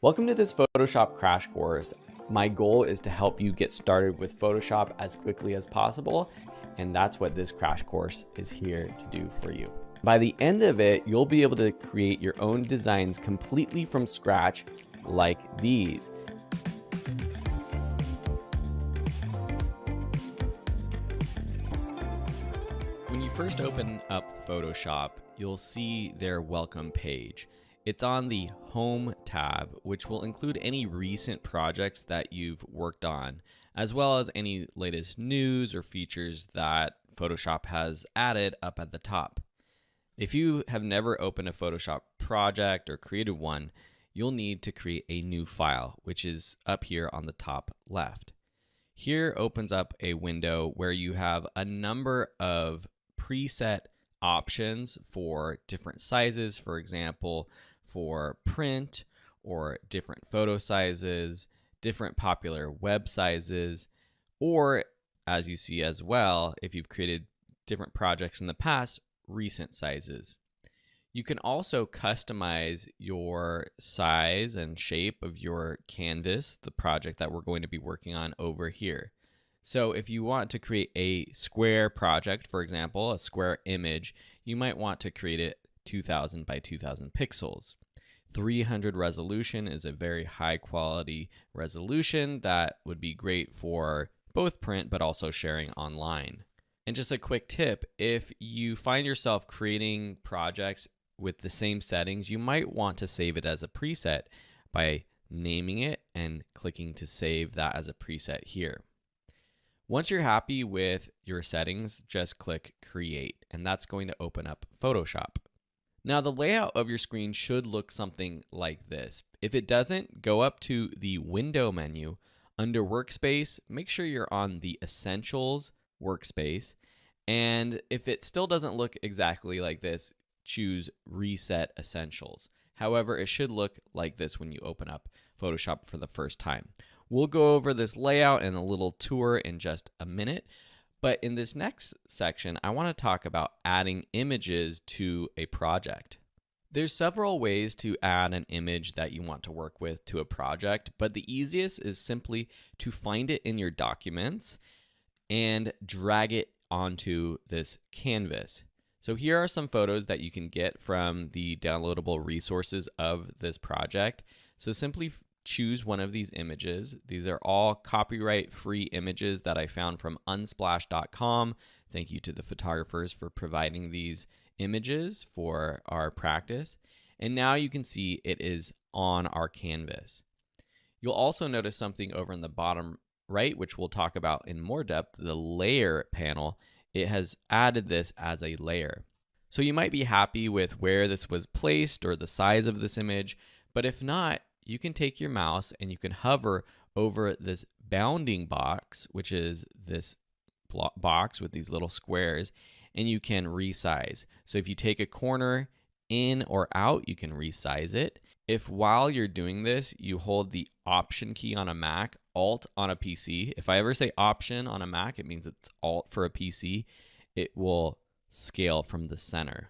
Welcome to this Photoshop crash course. My goal is to help you get started with Photoshop as quickly as possible, and that's what this crash course is here to do for you. By the end of it, you'll be able to create your own designs completely from scratch like these. When you first open up Photoshop, you'll see their welcome page. It's on the Home tab, which will include any recent projects that you've worked on, as well as any latest news or features that Photoshop has added up at the top. If you have never opened a Photoshop project or created one, you'll need to create a new file, which is up here on the top left. Here opens up a window where you have a number of preset options for different sizes, for example, for print or different photo sizes, different popular web sizes, or as you see as well, if you've created different projects in the past, recent sizes. You can also customize your size and shape of your canvas, the project that we're going to be working on over here. So if you want to create a square project, for example, a square image, you might want to create it 2000 by 2000 pixels. 300 resolution is a very high quality resolution that would be great for both print but also sharing online. And just a quick tip, if you find yourself creating projects with the same settings, you might want to save it as a preset by naming it and clicking to save that as a preset here. Once you're happy with your settings, just click Create, and that's going to open up Photoshop. Now, the layout of your screen should look something like this. If it doesn't, go up to the Window menu. Under Workspace, make sure you're on the Essentials workspace, and if it still doesn't look exactly like this, choose Reset Essentials. However, it should look like this when you open up Photoshop for the first time. We'll go over this layout and a little tour in just a minute. But in this next section, I want to talk about adding images to a project. There's several ways to add an image that you want to work with to a project, but the easiest is simply to find it in your documents and drag it onto this canvas. So here are some photos that you can get from the downloadable resources of this project. So simply choose one of these images. These are all copyright-free images that I found from unsplash.com. Thank you to the photographers for providing these images for our practice. And now you can see it is on our canvas. You'll also notice something over in the bottom right, which we'll talk about in more depth, the layer panel. It has added this as a layer. So you might be happy with where this was placed or the size of this image, but if not, you can take your mouse and you can hover over this bounding box, which is this box with these little squares, and you can resize. So if you take a corner in or out, you can resize it. If while you're doing this, you hold the Option key on a Mac, Alt on a PC. If I ever say Option on a Mac, it means it's Alt for a PC. It will scale from the center.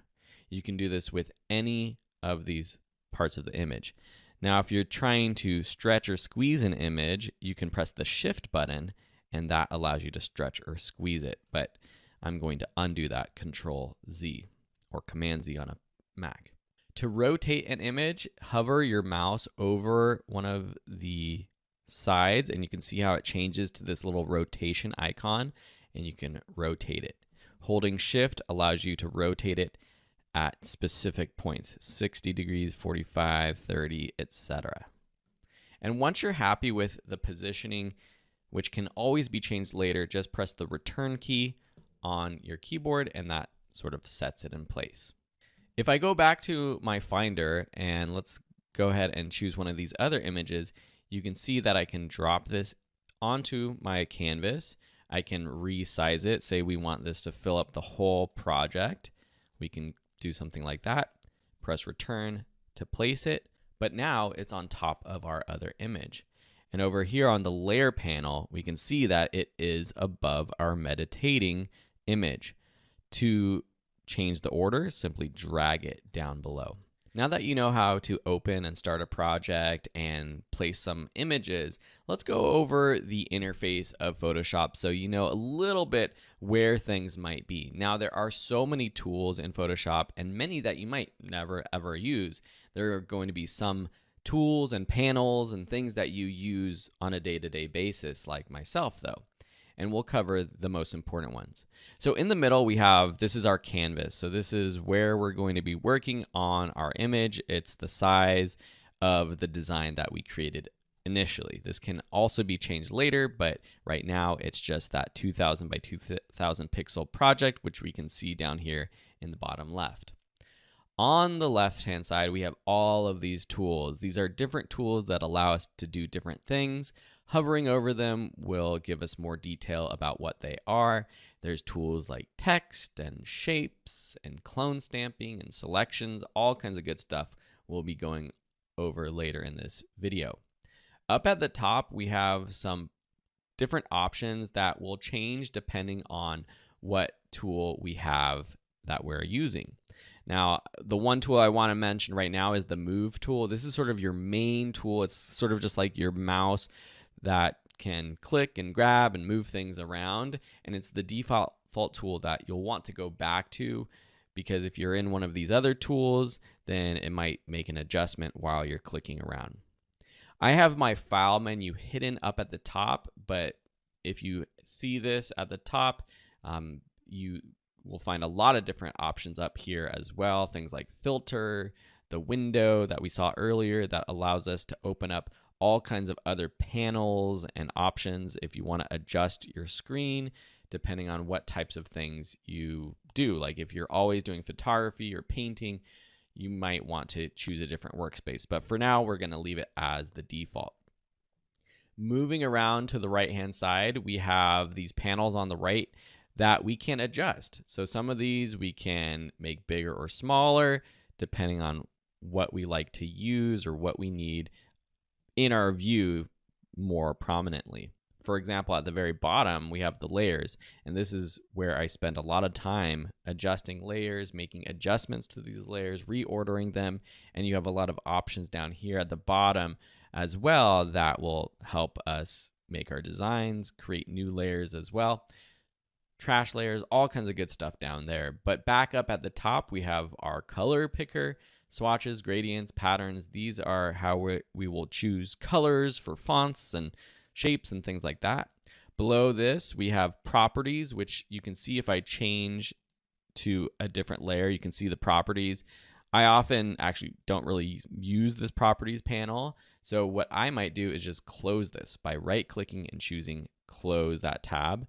You can do this with any of these parts of the image. Now, if you're trying to stretch or squeeze an image, you can press the Shift button, and that allows you to stretch or squeeze it. But I'm going to undo that, Control Z or Command Z on a Mac. To rotate an image, hover your mouse over one of the sides, and you can see how it changes to this little rotation icon, and you can rotate it. Holding Shift allows you to rotate it at specific points, 60 degrees, 45, 30, etc. And once you're happy with the positioning, which can always be changed later, just press the Return key on your keyboard and that sort of sets it in place. If I go back to my Finder and let's go ahead and choose one of these other images, you can see that I can drop this onto my canvas. I can resize it. Say we want this to fill up the whole project. We can do something like that, press Return to place it, but now it's on top of our other image. And over here on the layer panel, we can see that it is above our meditating image. To change the order, simply drag it down below. Now that you know how to open and start a project and place some images, let's go over the interface of Photoshop so you know a little bit where things might be. Now, there are so many tools in Photoshop and many that you might never ever use. There are going to be some tools and panels and things that you use on a day-to-day basis, like myself, though. And we'll cover the most important ones. So in the middle, we have, this is our canvas. So this is where we're going to be working on our image. It's the size of the design that we created initially. This can also be changed later, but right now it's just that 2000 by 2000 pixel project, which we can see down here in the bottom left. On the left-hand side, we have all of these tools. These are different tools that allow us to do different things. Hovering over them will give us more detail about what they are. There's tools like text and shapes and clone stamping and selections, all kinds of good stuff we'll be going over later in this video. Up at the top, we have some different options that will change depending on what tool we have that we're using. Now, the one tool I want to mention right now is the Move tool. This is sort of your main tool. It's sort of just like your mouse that can click and grab and move things around. And it's the default tool that you'll want to go back to, because if you're in one of these other tools, then it might make an adjustment while you're clicking around. I have my file menu hidden up at the top, but if you see this at the top, you will find a lot of different options up here as well. Things like filter, the window that we saw earlier that allows us to open up all kinds of other panels and options if you want to adjust your screen depending on what types of things you do. Like if you're always doing photography or painting, you might want to choose a different workspace. But for now, we're going to leave it as the default. Moving around to the right-hand side, we have these panels on the right that we can adjust. So some of these we can make bigger or smaller depending on what we like to use or what we need in our view more prominently. For example, at the very bottom, we have the layers, and this is where I spend a lot of time adjusting layers, making adjustments to these layers, reordering them, and you have a lot of options down here at the bottom as well that will help us make our designs, create new layers as well. Trash layers, all kinds of good stuff down there. But back up at the top, we have our color picker, swatches, gradients, patterns. These are how we will choose colors for fonts and shapes and things like that. Below this, we have properties, which you can see if I change to a different layer, you can see the properties. I often actually don't really use this properties panel. So what I might do is just close this by right-clicking and choosing close that tab.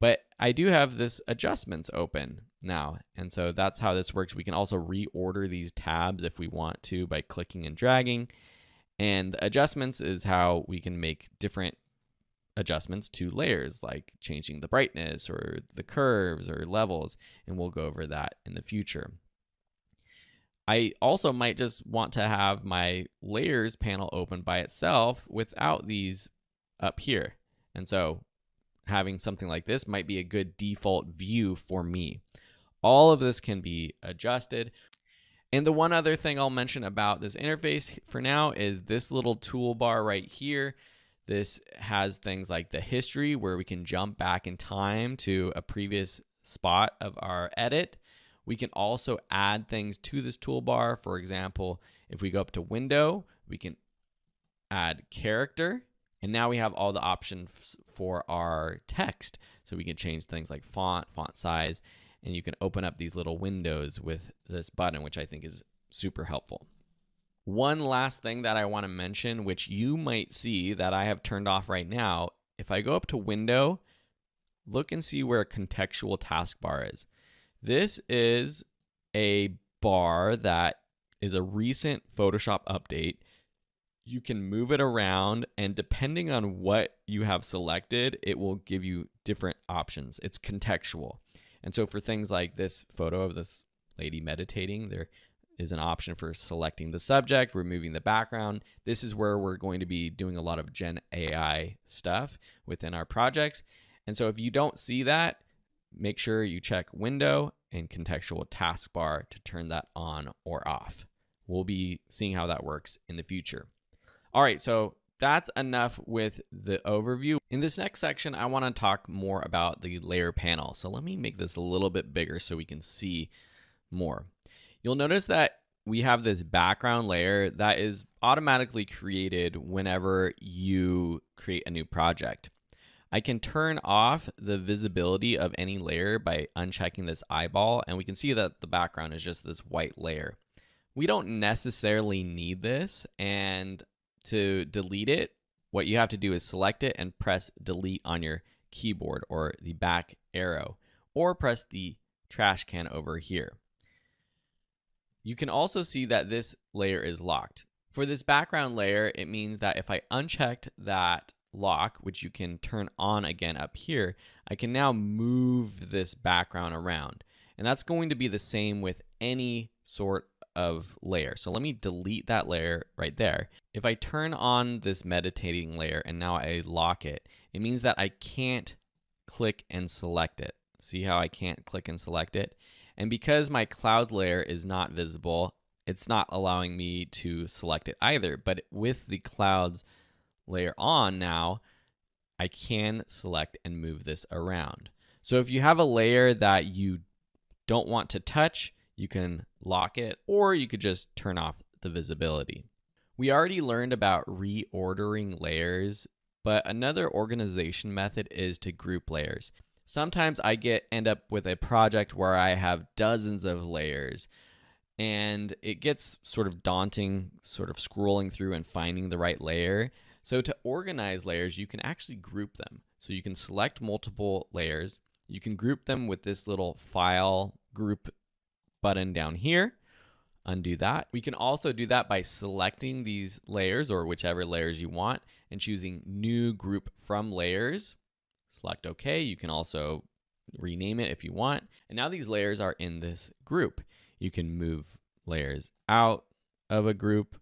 But I do have this adjustments open now, and so that's how this works. We can also reorder these tabs if we want to by clicking and dragging. And the adjustments is how we can make different adjustments to layers, like changing the brightness or the curves or levels, and we'll go over that in the future. I also might just want to have my layers panel open by itself without these up here. And so having something like this might be a good default view for me. All of this can be adjusted. And the one other thing I'll mention about this interface for now is this little toolbar right here. This has things like the history, where we can jump back in time to a previous spot of our edit. We can also add things to this toolbar. For example, if we go up to window, we can add character. And now we have all the options for our text. So we can change things like font size, and you can open up these little windows with this button, which I think is super helpful. One last thing that I want to mention, which you might see that I have turned off right now, if I go up to window, look and see where contextual taskbar is. This is a bar that is a recent Photoshop update. You can move it around, and depending on what you have selected, it will give you different options. It's contextual. And so for things like this photo of this lady meditating, there is an option for selecting the subject, removing the background. This is where we're going to be doing a lot of Gen AI stuff within our projects. And so if you don't see that, make sure you check window and contextual taskbar to turn that on or off. We'll be seeing how that works in the future. All right, so that's enough with the overview. In this next section, I want to talk more about the layer panel. So let me make this a little bit bigger so we can see more. You'll notice that we have this background layer that is automatically created whenever you create a new project. I can turn off the visibility of any layer by unchecking this eyeball, and we can see that the background is just this white layer. We don't necessarily need this, and to delete it, what you have to do is select it and press delete on your keyboard or the back arrow, or press the trash can over here. You can also see that this layer is locked. For this background layer, it means that if I unchecked that lock, which you can turn on again up here, I can now move this background around. And that's going to be the same with any sort of layer. So let me delete that layer right there. If I turn on this meditating layer and now I lock it, it means that I can't click and select it. See how I can't click and select it? And because my cloud layer is not visible, it's not allowing me to select it either. But with the clouds layer on now, I can select and move this around. So if you have a layer that you don't want to touch, you can lock it, or you could just turn off the visibility. We already learned about reordering layers, but another organization method is to group layers. Sometimes I end up with a project where I have dozens of layers, and it gets sort of daunting, sort of scrolling through and finding the right layer. So to organize layers, you can actually group them. So you can select multiple layers. You can group them with this little file group button down here. Undo that. We can also do that by selecting these layers or whichever layers you want and choosing new group from layers. Select OK. You can also rename it if you want. And now these layers are in this group. You can move layers out of a group,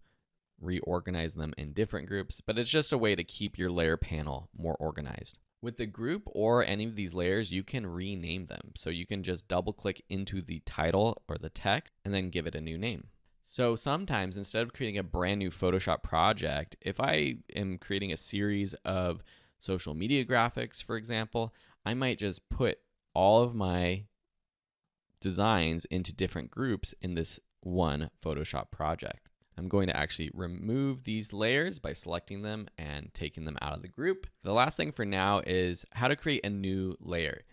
reorganize them in different groups, but it's just a way to keep your layer panel more organized. With the group or any of these layers, you can rename them. So you can just double click into the title or the text and then give it a new name. So sometimes instead of creating a brand new Photoshop project, if I am creating a series of social media graphics, for example, I might just put all of my designs into different groups in this one Photoshop project. I'm going to actually remove these layers by selecting them and taking them out of the group. The last thing for now is how to create a new layer.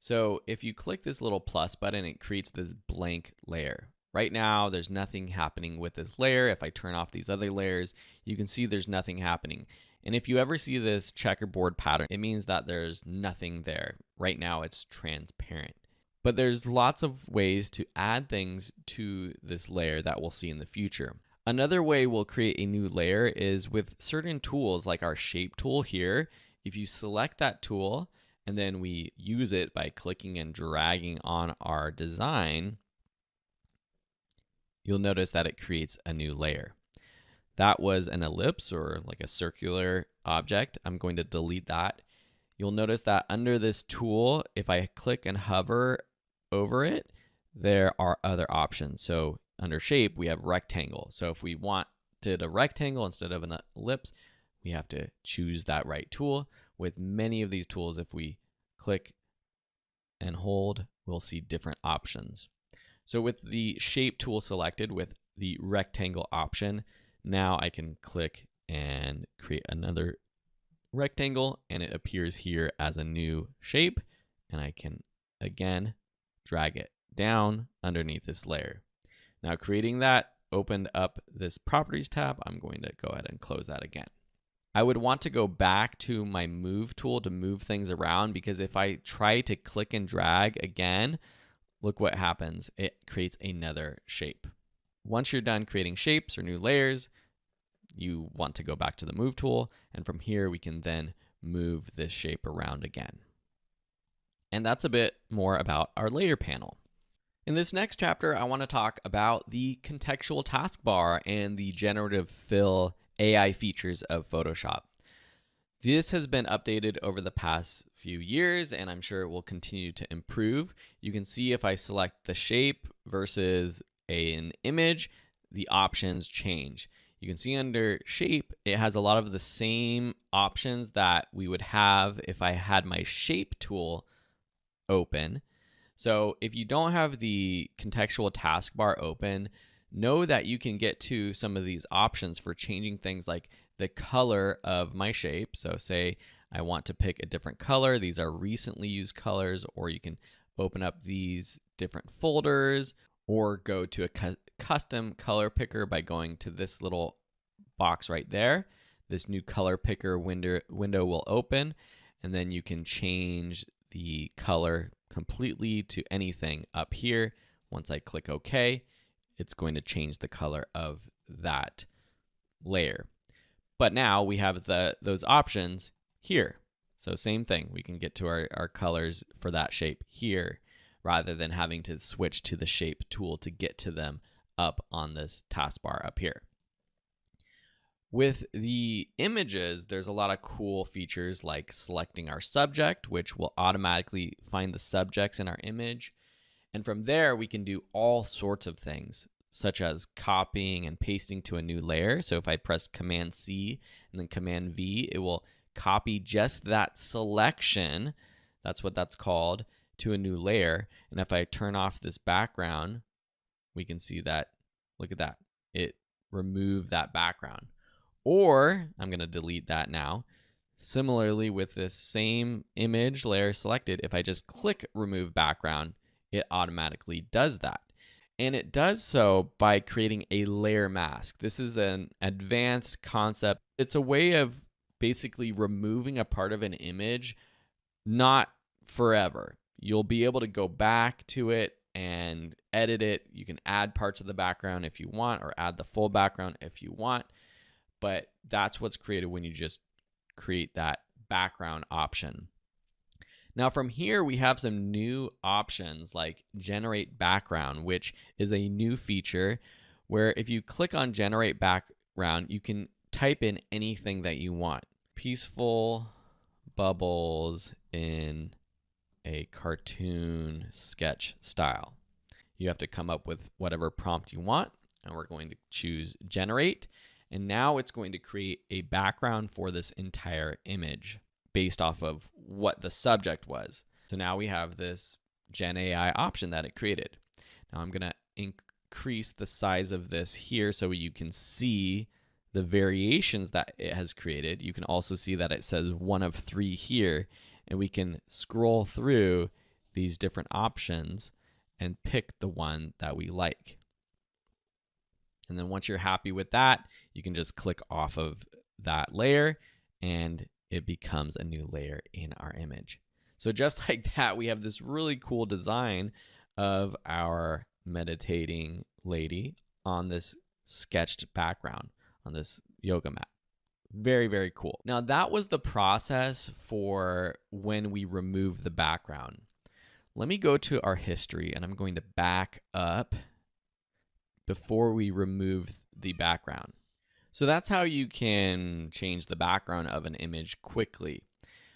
So if you click this little plus button, it creates this blank layer. Right now, there's nothing happening with this layer. If I turn off these other layers, you can see there's nothing happening. And if you ever see this checkerboard pattern, it means that there's nothing there. Right now, it's transparent. But there's lots of ways to add things to this layer that we'll see in the future. Another way we'll create a new layer is with certain tools like our shape tool here. If you select that tool and then we use it by clicking and dragging on our design, you'll notice that it creates a new layer. That was an ellipse or like a circular object. I'm going to delete that. You'll notice that under this tool, if I click and hover over it, there are other options. So under shape, we have rectangle. So if we wanted a rectangle instead of an ellipse, we have to choose that right tool. With many of these tools, if we click and hold, we'll see different options. So with the shape tool selected with the rectangle option, now I can click and create another rectangle, and it appears here as a new shape, and I can again drag it down underneath this layer. Now creating that opened up this properties tab. I'm going to go ahead and close that again. I would want to go back to my move tool to move things around, because if I try to click and drag again, look what happens. It creates another shape. Once you're done creating shapes or new layers, you want to go back to the move tool, and from here we can then move this shape around again. And that's a bit more about our layer panel. In this next chapter, I want to talk about the contextual taskbar and the generative fill AI features of Photoshop. This has been updated over the past few years, and I'm sure it will continue to improve. You can see if I select the shape versus an image, the options change. You can see under shape, it has a lot of the same options that we would have if I had my shape tool open. So if you don't have the contextual taskbar open, know that you can get to some of these options for changing things like the color of my shape. So say I want to pick a different color. These are recently used colors, or you can open up these different folders or go to a custom color picker by going to this little box right there. This new color picker window will open, and then you can change the color completely to anything up here. Once I click OK, it's going to change the color of that layer. But now we have those options here. So same thing, we can get to our colors for that shape here rather than having to switch to the shape tool to get to them up on this taskbar up here. With the images, there's a lot of cool features like selecting our subject, which will automatically find the subjects in our image. And from there, we can do all sorts of things, such as copying and pasting to a new layer. So if I press Command C and then Command V, it will copy just that selection, that's what that's called, to a new layer. And if I turn off this background, we can see that, look at that, it removed that background. Or I'm going to delete that now. Similarly, with this same image layer selected, if I just click remove background, it automatically does that. And it does so by creating a layer mask. This is an advanced concept. It's a way of basically removing a part of an image, not forever. You'll be able to go back to it and edit it. You can add parts of the background if you want, or add the full background if you want. But that's what's created when you just create that background option. Now from here, we have some new options like generate background, which is a new feature where if you click on generate background, you can type in anything that you want. Peaceful bubbles in a cartoon sketch style. You have to come up with whatever prompt you want, and we're going to choose generate. And now it's going to create a background for this entire image based off of what the subject was. So now we have this Gen AI option that it created. Now I'm going to increase the size of this here so you can see the variations that it has created. You can also see that it says 1 of 3 here, and we can scroll through these different options and pick the one that we like. And then once you're happy with that, you can just click off of that layer and it becomes a new layer in our image. So just like that, we have this really cool design of our meditating lady on this sketched background on this yoga mat. Very, very cool. Now that was the process for when we remove the background. Let me go to our history and I'm going to back up before we remove the background. So that's how you can change the background of an image quickly.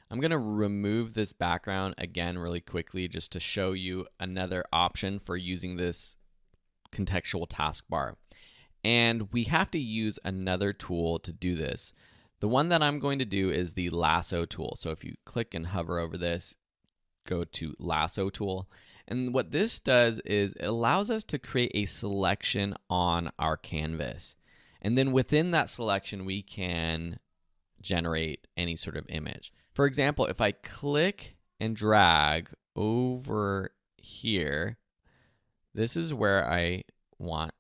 I'm going to remove this background again really quickly just to show you another option for using this contextual taskbar. And we have to use another tool to do this. The one that I'm going to do is the lasso tool. So if you click and hover over this, go to lasso tool. And what this does is it allows us to create a selection on our canvas. And then within that selection, we can generate any sort of image. For example, if I click and drag over here, this is where I want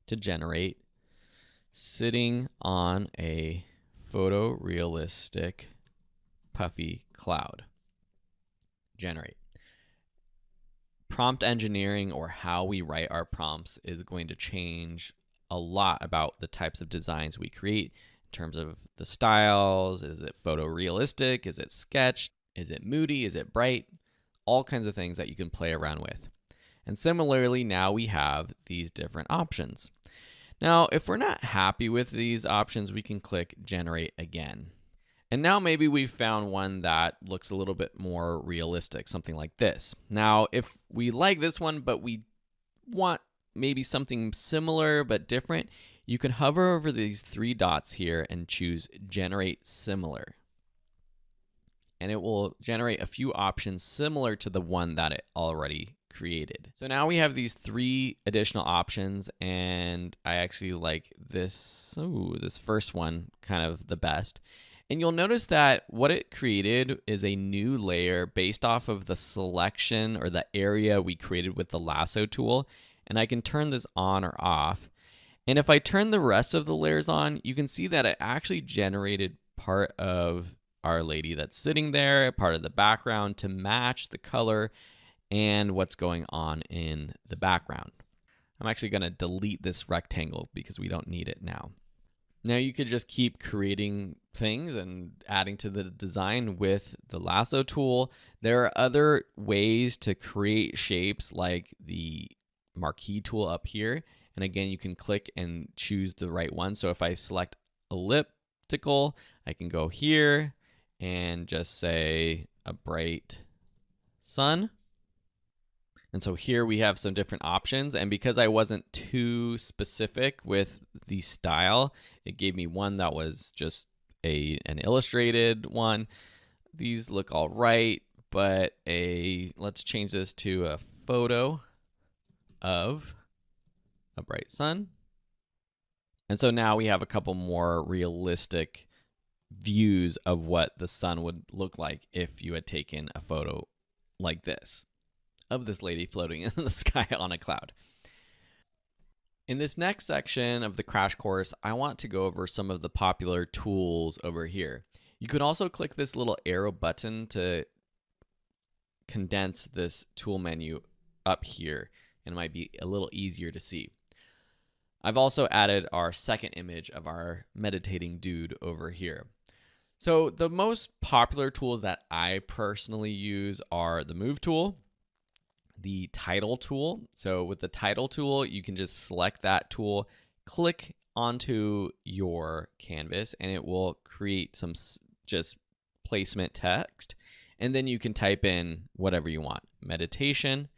to generate sitting on a photorealistic puffy cloud. Generate. Prompt engineering, or how we write our prompts, is going to change a lot about the types of designs we create in terms of the styles. Is it photorealistic? Is it sketched? Is it moody? Is it bright? All kinds of things that you can play around with. And similarly, now we have these different options. Now, if we're not happy with these options, we can click generate again. And now maybe we've found one that looks a little bit more realistic, something like this. Now, if we like this one, but we want maybe something similar but different, you can hover over these three dots here and choose Generate Similar. And it will generate a few options similar to the one that it already created. So now we have these three additional options, and I actually like this first one kind of the best. And you'll notice that what it created is a new layer based off of the selection or the area we created with the lasso tool. And I can turn this on or off. And if I turn the rest of the layers on, you can see that it actually generated part of our lady that's sitting there, part of the background to match the color and what's going on in the background. I'm actually going to delete this rectangle because we don't need it now. Now you could just keep creating things and adding to the design with the lasso tool. There are other ways to create shapes like the marquee tool up here. And again, you can click and choose the right one. So if I select elliptical, I can go here and just say a bright sun. And so here we have some different options. And because I wasn't too specific with the style, it gave me one that was just an illustrated one. These look all right, but let's change this to a photo of a bright sun. And so now we have a couple more realistic views of what the sun would look like if you had taken a photo like this of this lady floating in the sky on a cloud. In this next section of the crash course, I want to go over some of the popular tools over here. You can also click this little arrow button to condense this tool menu up here, and it might be a little easier to see. I've also added our second image of our meditating dude over here. So the most popular tools that I personally use are the Move tool, the Title tool. So with the Title tool, you can just select that tool, click onto your canvas, and it will create some just placement text. And then you can type in whatever you want, meditation.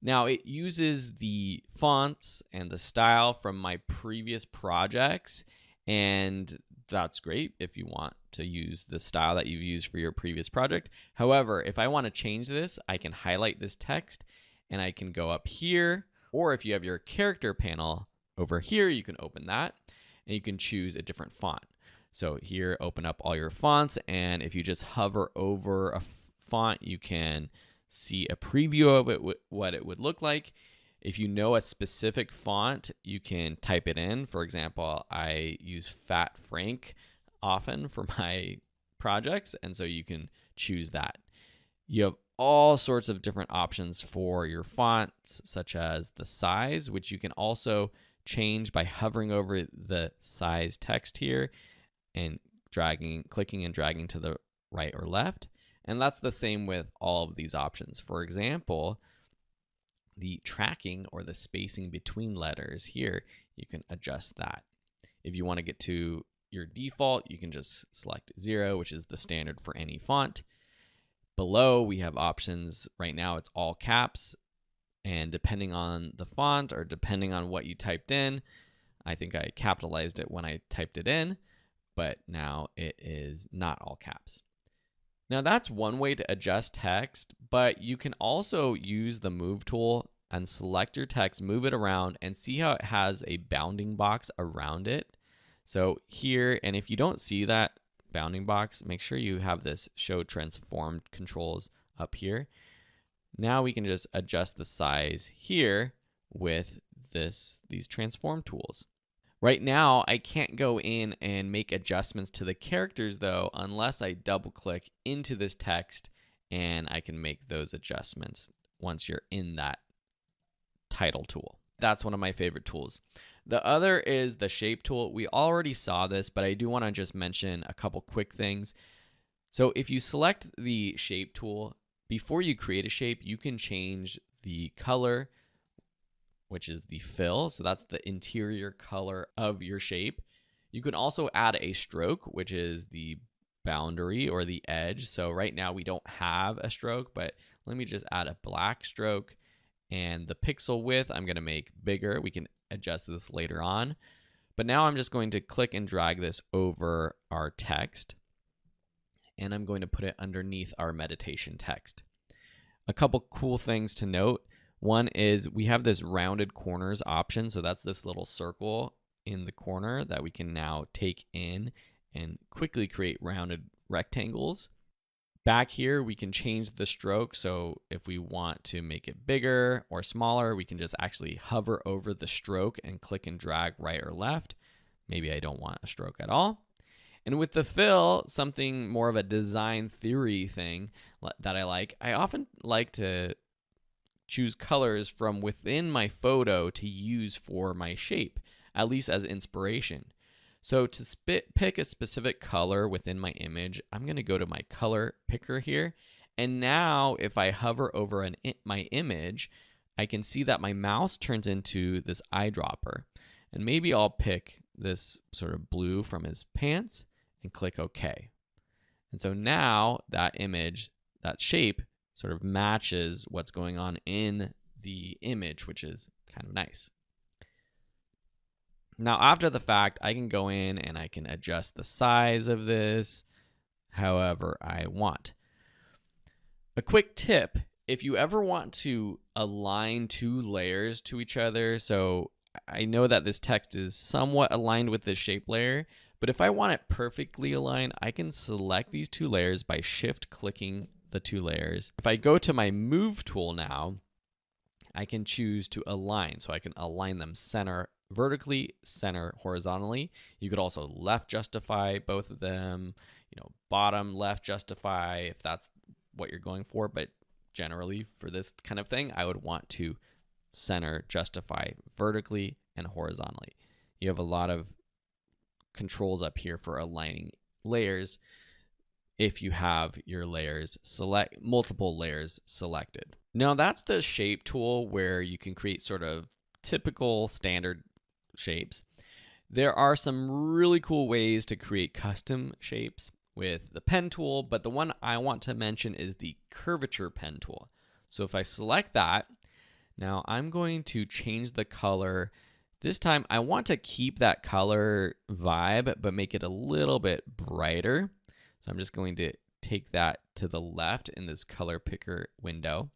Now it uses the fonts and the style from my previous projects, and that's great if you want to use the style that you've used for your previous project. However, if I want to change this, I can highlight this text and I can go up here, or if you have your character panel over here, you can open that and you can choose a different font. So here, open up all your fonts, and if you just hover over a font, you can see a preview of it, what it would look like. If you know a specific font, you can type it in. For example, I use Fat Frank often for my projects, and so you can choose that. You have all sorts of different options for your fonts, such as the size, which you can also change by hovering over the size text here and clicking and dragging to the right or left. And that's the same with all of these options. For example, the tracking or the spacing between letters here, you can adjust that. If you want to get to your default, you can just select 0, which is the standard for any font. Below, we have options. Right now, it's all caps. And depending on the font or depending on what you typed in, I think I capitalized it when I typed it in, but now it is not all caps. Now that's one way to adjust text, but you can also use the Move tool and select your text, move it around, and see how it has a bounding box around it. So here, and if you don't see that bounding box, make sure you have this Show Transformed controls up here. Now we can just adjust the size here with these transform tools. Right now, I can't go in and make adjustments to the characters though, unless I double click into this text, and I can make those adjustments once you're in that title tool. That's one of my favorite tools. The other is the shape tool. We already saw this, but I do want to just mention a couple quick things. So if you select the shape tool, before you create a shape, you can change the color, which is the fill. So that's the interior color of your shape. You can also add a stroke, which is the boundary or the edge. So right now we don't have a stroke, but let me just add a black stroke. And the pixel width, I'm going to make bigger. We can adjust this later on. But now I'm just going to click and drag this over our text. And I'm going to put it underneath our meditation text. A couple cool things to note. One is we have this rounded corners option. So that's this little circle in the corner that we can now take in and quickly create rounded rectangles. Back here, we can change the stroke. So if we want to make it bigger or smaller, we can just actually hover over the stroke and click and drag right or left. Maybe I don't want a stroke at all. And with the fill, something more of a design theory thing that I often like to choose colors from within my photo to use for my shape, at least as inspiration. So to pick a specific color within my image, I'm going to go to my color picker here. And now if I hover over my image, I can see that my mouse turns into this eyedropper. And maybe I'll pick this sort of blue from his pants and click OK. And so now that image, that shape, sort of matches what's going on in the image, which is kind of nice. Now, after the fact, I can go in and I can adjust the size of this however I want. A quick tip, if you ever want to align two layers to each other, so I know that this text is somewhat aligned with this shape layer, but if I want it perfectly aligned, I can select these two layers by shift-clicking the two layers. If I go to my Move tool now, I can choose to align. So I can align them center vertically, center horizontally. You could also left justify both of them, bottom left justify if that's what you're going for. But generally for this kind of thing, I would want to center justify vertically and horizontally. You have a lot of controls up here for aligning layers if you have your multiple layers selected. Now that's the shape tool where you can create sort of typical standard shapes. There are some really cool ways to create custom shapes with the pen tool, but the one I want to mention is the curvature pen tool. So if I select that, now I'm going to change the color. This time I want to keep that color vibe, but make it a little bit brighter. So I'm just going to take that to the left in this color picker window.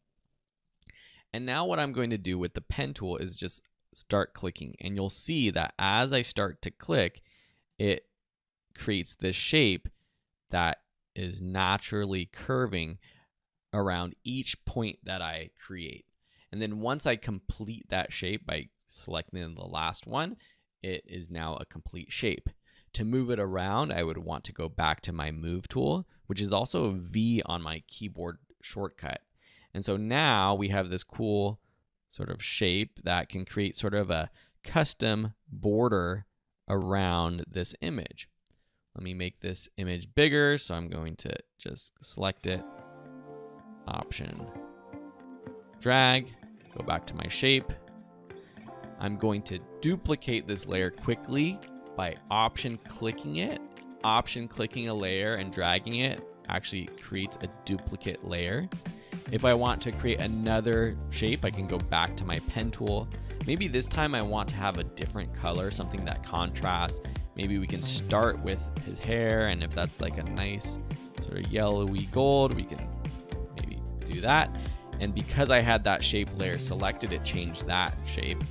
And now what I'm going to do with the pen tool is just start clicking. And you'll see that as I start to click, it creates this shape that is naturally curving around each point that I create. And then once I complete that shape by selecting the last one, it is now a complete shape. To move it around, I would want to go back to my Move tool, which is also a V on my keyboard shortcut. And so now we have this cool sort of shape that can create sort of a custom border around this image. Let me make this image bigger. So I'm going to just select it, Option, drag, go back to my shape. I'm going to duplicate this layer quickly by Option clicking it. Option clicking a layer and dragging it actually creates a duplicate layer. If I want to create another shape, I can go back to my pen tool. Maybe this time I want to have a different color, something that contrasts. Maybe we can start with his hair, and if that's like a nice sort of yellowy gold, we can maybe do that. And because I had that shape layer selected, it changed that shape.